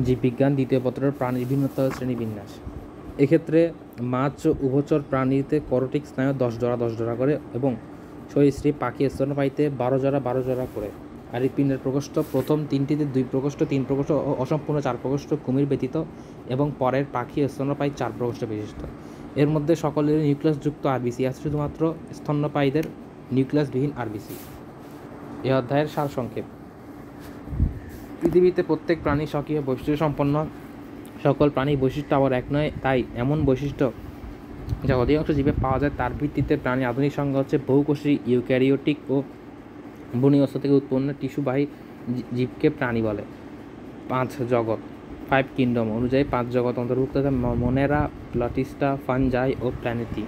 জীববিজ্ঞান দ্বিতীয় পত্রের প্রাণীর ভিন্নতা ও শ্রেণীবিন্যাস। এক্ষেত্রে মাছ ও উভচর প্রাণীতে করটিক স্নায়ু 10 জোড়া করে এবং সরীসৃপ পাখি স্তন্যপায়ীতে 12 জোড়া করে। আর হৃৎপিণ্ডের প্রকোষ্ঠ প্রথম তিনটিতে 2 প্রকোষ্ঠ, 3 প্রকোষ্ঠ ও অসম্পূর্ণ 4 প্রকোষ্ঠ কুমির ব্যতীত এবং পরের পাখি স্তন্যপায়ী 4 প্রকোষ্ঠ বিশিষ্ট। এর মধ্যে সকলের নিউক্লিয়াসযুক্ত আরবিসি আছে, শুধুমাত্র স্তন্যপায়ীদের নিউক্লিয়াসবিহীন আরবিসি। এ অধ্যায়ের সারসংক্ষেপ। পৃথিবীতে প্রত্যেক প্রাণী স্বকীয় বৈশিষ্ট্য সম্পন্ন। সকল প্রাণীর বৈশিষ্ট্য আবার এক নয়, তাই এমন বৈশিষ্ট্য যা অধিকাংশ জীবে পাওয়া যায় তার ভিত্তিতে প্রাণীর আধুনিক সংজ্ঞা হচ্ছে বহুকোষী, ইউক্যারিওটিক ও ভ্রূণীয় অবস্থা থেকে উৎপন্ন টিস্যুবাহী জীবকে প্রাণী বলে। 5 জগৎ 5 কিংডম অনুযায়ী 5 জগৎ অন্তর্ভুক্ত আছে: মনেরা, প্লাটিস্টা, ফানজাই ও প্ল্যানেটি।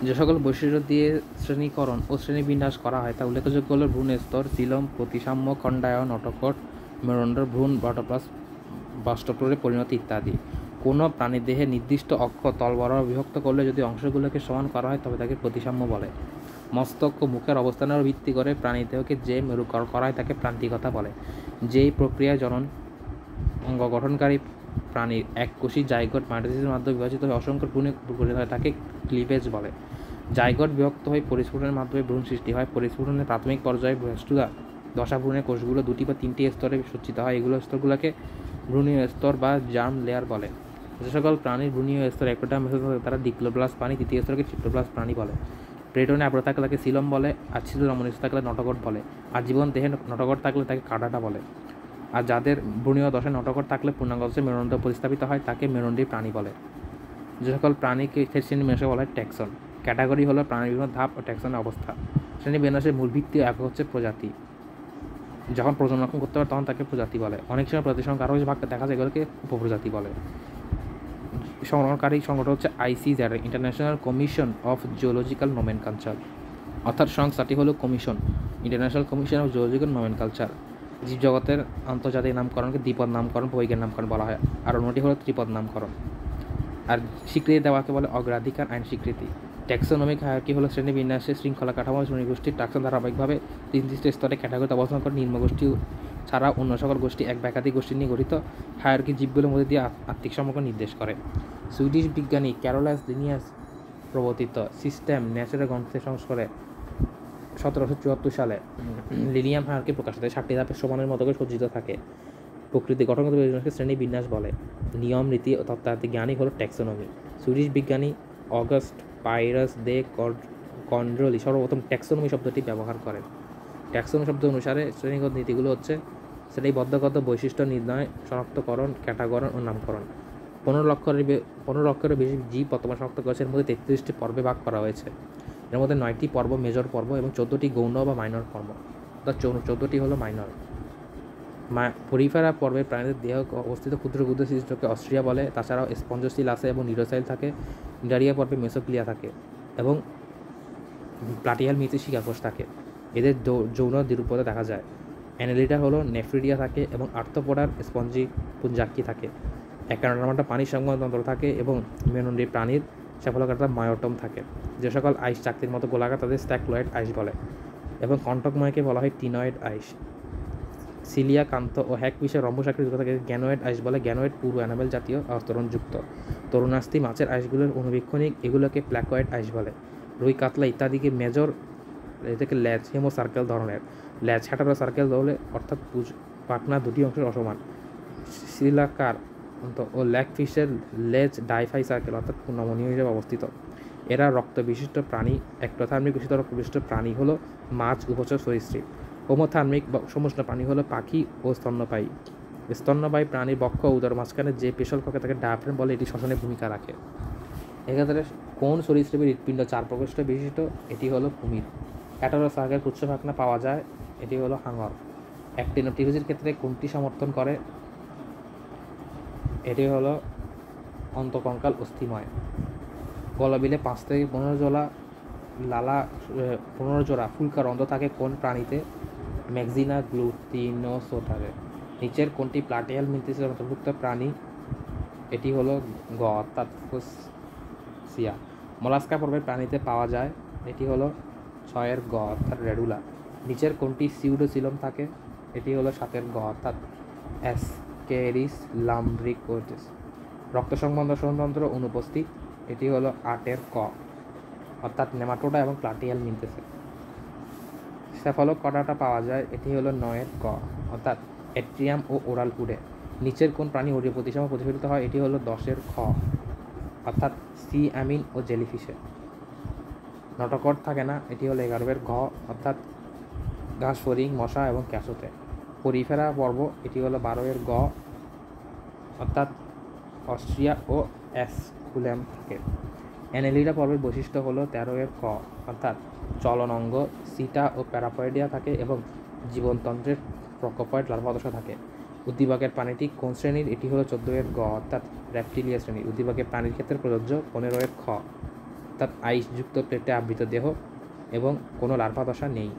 যে সকল বৈশিষ্ট্য দিয়ে শ্রেণীকরণ ও শ্রেণীবিন্যাস করা হয় তা উল্লেখযোগ্য হল ভ্রূণ স্তর, সিলম, প্রতিসাম্য, খণ্ডায়ন, অটকট, মেরুদণ্ড, ভ্রূণ, বাস্টপ্লরে পরিণতি ইত্যাদি। কোনো প্রাণীদেহে নির্দিষ্ট অক্ষ তল বরাবর বিভক্ত করলে যদি অংশগুলোকে সমান করা হয় তবে তাকে প্রতিসাম্য বলে। মস্তক ও মুখের অবস্থানের ভিত্তি করে প্রাণীদেহকে যে মেরুকরণ করা হয় তাকে প্রান্তিকতা বলে। যেই প্রক্রিয়ায় অঙ্গ গঠনকারী প্রাণীর এককোষী জাইগোট মাইটোসিসের মাধ্যমে বিভাজিত হয়ে অসংখ্য ভ্রূণে পরিণত হয় তাকে ক্লিভেজ বলে। জাইগোট বিভক্ত হয়ে পরিস্ফুটনের মাধ্যমে ভ্রূণ সৃষ্টি হয়। পরিস্ফুটনের প্রাথমিক পর্যায়ে দশা ভ্রূণের কোষগুলো 2টি বা 3টি স্তরে সজ্জিত হয়। এগুলো স্তরগুলোকে ভ্রূণীয় স্তর বা জার্ম লেয়ার বলে। যে সকল প্রাণীর ভ্রূণীয় স্তর একোটা মেসে থাকে তারা ডিক্লোপ্লাস্ট প্রাণী, তৃতীয় স্তরকে ট্রিপ্লোপ্লাস্ট প্রাণী বলে। প্লেটনে আবদ্ধ থাকলে তাকে সিলম বলে, আর ছিল নমনীয় থাকলে নটকট বলে, আর জীবন দেহে নটকট থাকলে তাকে কাটাটা বলে। আর যাদের ভ্রূণীয় দশায় নটকট থাকলে পূর্ণাঙ্গ দশায় মেরুদণ্ড প্রতিস্থাপিত হয় তাকে মেরুদণ্ডী প্রাণী বলে। যে সকল প্রাণীকে শ্রেণীবিন্যাসে বলা হয় ট্যাক্সন। ক্যাটাগরি হলো প্রাণীর বিভিন্ন ধাপ ও ট্যাক্সনের অবস্থা। শ্রেণীবিন্যাসের মূল ভিত্তি একক হচ্ছে প্রজাতি। যখন প্রজনন করতে পারে তখন তাকে প্রজাতি বলে। অনেক সময় প্রজাতির সংখ্যা আরও ভাগ দেখা যায়, এগুলোকে উপপ্রজাতি বলে। সংগ্রহকারী সংগঠন হচ্ছে ICZR, international commission of zoological nomenclature, অর্থাৎ সংস্থাটি হলো commission, international commission of zoological nomenclature. জীবজগতের আন্তর্জাতিক নামকরণকে দ্বিপদ নামকরণ, বৈজ্ঞানিক নামকরণ বলা হয়, আর অন্যটি হলো ত্রিপদ নামকরণ। আর স্বীকৃতি দেওয়াকে বলে অগ্রাধিকার আইন স্বীকৃতি। ট্যাক্সোনমিক হায়ারার্কি হলো শ্রেণীবিন্যাসের শৃঙ্খলা কাঠামো। শ্রেণীগোষ্ঠীর ট্যাক্সন ধারাবাহিকভাবে নির্দিষ্ট স্তরে ক্যাটাগরিতে অবস্থান করে। নিম্নগোষ্ঠী ছাড়া অন্য সকল গোষ্ঠী এক বা একাধিক গোষ্ঠী নিয়ে গঠিত। হায়ারার্কি জীবগুলোর মধ্যে দিয়ে আত্মিক সম্পর্ক নির্দেশ করে। সুইডিশ বিজ্ঞানী ক্যারোলাস লিনিয়াস প্রবর্তিত সিস্টেম ন্যাচারাল গ্রন্থের সংস্করণে 1774 সালে লিনিয়াম হায়ারার্কি প্রকাশিত। 7টি ধাপের সমানের মতো করে সজ্জিত থাকে। প্রকৃতি গঠনগত বিন্যাসকে শ্রেণীবিন্যাস বলে। নিয়ম, রীতি ও তত্ত্বার্থিক জ্ঞানই হলো ট্যাক্সোনমি। সুইডিশ বিজ্ঞানী অগাস্ট পাইরাস দে কন্ড্রলি সর্বপ্রথম ট্যাক্সোনমি শব্দটি ব্যবহার করেন। ট্যাক্সোনমি শব্দ অনুসারে শ্রেণীগত নীতিগুলো হচ্ছে শ্রেণীবদ্ধগত বৈশিষ্ট্য নির্ণয়, শনাক্তকরণ, ক্যাটাগরন ও নামকরণ। 15 লক্ষেরও বেশি জীব বর্তমান শনাক্ত করেছে। এর মধ্যে 33টি পর্বে ভাগ করা হয়েছে। এর মধ্যে 9টি পর্ব মেজর পর্ব এবং 14টি গৌণ বা মাইনর পর্ব, অর্থাৎ 14টি হলো মাইনর। পরিফেরা পর্বের প্রাণীদের দেহ অবস্থিত ক্ষুদ্র ক্ষুদ্র সৃষ্টকে অস্ট্রিয়া বলে। তাছাড়াও স্পঞ্জশীল আছে এবং নিউরোসাইল থাকে। ইন্টারিয়া পর্বে মেসোক্লিয়া থাকে এবং প্লাটিয়াল মিথে শিকাকোষ থাকে। এদের যৌন দ্বিরূপতা দেখা যায়। অ্যানালিডা হলো নেফ্রিডিয়া থাকে এবং আর্থ্রোপোডার স্পঞ্জি পুঞ্জাক্কি থাকে। অ্যাকানোডার্মাটা পানির সংবহনতন্ত্র থাকে এবং মেরুদণ্ডী প্রাণীর সেফালোকাটা মায়োটম থাকে। যে সকল আইস চাকতির মতো গোলাকার তাদের স্ট্যাকলয়েড আইস বলে এবং কণ্টকময়কে বলা হয় টিনয়েড আইস। সিলিয়া, কান্ত ও হ্যাক বিষয়ে রম্বসাকৃতি থাকে গ্যানোয়েড আইস বলে। গ্যানোয়েড পুরো অ্যানাবেল জাতীয় আস্তরণযুক্ত। তরুণাস্থি মাছের আইসগুলোর অনুবীক্ষণিক, এগুলোকে প্ল্যাকয়েড আইস বলে। রুই, কাতলা ইত্যাদিকে মেজর এটাকে ল্যাচ হেমো সার্কেল ধরনের। ল্যাচ হ্যাটারো সার্কেল হলে অর্থাৎ পাখনা দুটি অংশের অসমান। সিলাকার ও ল্যাক ফিশের লেজ ডাইফাই সার্কেল অর্থাৎ নমনীয় হিসেবে অবস্থিত। এরা রক্ত বিশিষ্ট প্রাণী। এক্টোথার্মিক বিশিষ্ট রক্ত বিশিষ্ট প্রাণী হলো মাছ, উভচর, সরীসৃপ। হোমোথার্মিক বা সমুষ্ণ প্রাণী হলো পাখি ও স্তন্যপায়ী। স্তন্যপায়ী প্রাণীর বক্ষ ও উদর মাঝখানে যে পেশল থাকে তাকে ডায়াফ্রাম বলে। এটি শ্বসনের ভূমিকা রাখে। এক্ষেত্রে কোন সরীসৃপের হৃৎপিণ্ড 4 প্রকোষ্ঠ বিশিষ্ট? এটি হলো কুমির। হ্যাটারো সার্কেল পুচ্ছ পাখনা পাওয়া যায়, এটি হলো হাঙর। অ্যাক্টিনোটিফিসের ক্ষেত্রে কোনটি সমর্থন করে? এটি হলো অন্তকঙ্কাল অস্থিময়। গলবিলে 5 থেকে 15 জোড়া লালা 15 জোড়া ফুলকা রন্ধ্র থাকে কোন প্রাণীতে? ম্যাক্সিনা গ্লুটিনোসোটারে। নিচের কোনটি প্লাটিয়াল মিথিসের অন্তর্ভুক্ত প্রাণী? এটি হলো গ অর্থাৎ ফুসিয়া। মলাস্কা পর্বের প্রাণীতে পাওয়া যায়, এটি হলো 6 গ অর্থাৎ রেডুলা। নিচের কোনটি সিউডোসিলম থাকে? এটি হলো 7 গ অর্থাৎ এস। কেরিস লাম্ব্রিকোটিস। রক্ত সংবন্ধন অনুপস্থিত, এটি হলো 8-এর ক, অর্থাৎ নেমাটোডা এবং প্লাটিহেল মিলতেছে। সেফালোকডাটা পাওয়া যায়, এটি হলো 9-এর ক, অর্থাৎ এট্রিয়াম ও ওরাল ফুডে। নিচের কোন প্রাণী ওজীয় প্রতিসম প্রতিফলিত হয়, এটি হলো 10-এর খ, অর্থাৎ সি অ্যামিন ও জেলিফিশে। নটকট থাকে না, এটি হলো 11-এর ঘ, অর্থাৎ ঘাস ফড়িং, মশা এবং ক্যাসোতে। পরিফেরা পর্ব, এটি হলো 12-এর গ, অর্থাৎ অস্ট্রিয়া ও অ্যাসকুলেম থাকে। অ্যানেলিডা পর্বের বৈশিষ্ট্য হলো 13-এর ক, অর্থাৎ চলন অঙ্গ, সিটা ও প্যারাপয়েডিয়া থাকে এবং জীবনতন্ত্রের প্রকোপয়েড লার্ভাদশা থাকে। উদ্দীপকের প্রাণীটি কোন শ্রেণীর, এটি হলো 14-এর গ, অর্থাৎ রেপ্টিলিয়া শ্রেণীর। উদ্দীপকের প্রাণীর ক্ষেত্রে প্রযোজ্য 15-এর খ, অর্থাৎ আইসযুক্ত প্লেটে আবৃত দেহ এবং কোনো লার্ভাদশা নেই।